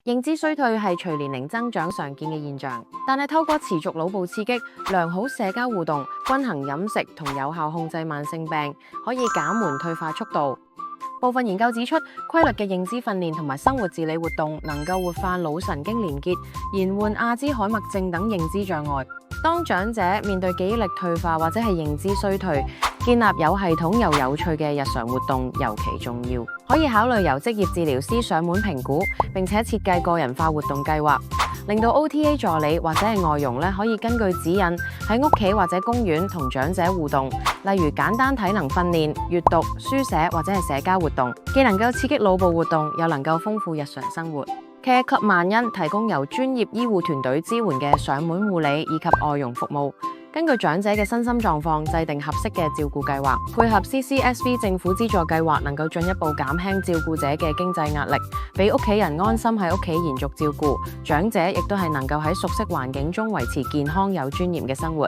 認知衰退係隨年齡增長常見嘅現象，但係透過持續腦部刺激、良好社交互動、均衡飲食同有效控制慢性病，可以減緩退化速度。部分研究指出，規律嘅認知訓練同埋生活自理活動能夠活化腦神經連結，延緩阿茲海默症等認知障礙。當長者面對記憶力退化或者係認知衰退，建立有系統又有趣嘅日常活動尤其重要。可以考慮由職業治療師上門評估，並且設計個人化活動計劃，令到 OTA 助理或者係外傭可以根據指引喺屋企或者公園同長者互動，例如簡單體能訓練、閱讀、書寫或者係社交活動，既能夠刺激腦部活動，又能夠豐富日常生活。Care Club 萬恩提供由專業醫護團隊支援嘅上門護理以及外傭服務，根據長者嘅身心狀況制定合適嘅照顧計劃，配合 CCSV 政府資助計劃，能夠進一步減輕照顧者嘅經濟壓力，俾屋企人安心喺屋企延續照顧，長者亦都係能夠喺熟悉環境中維持健康有尊嚴嘅生活。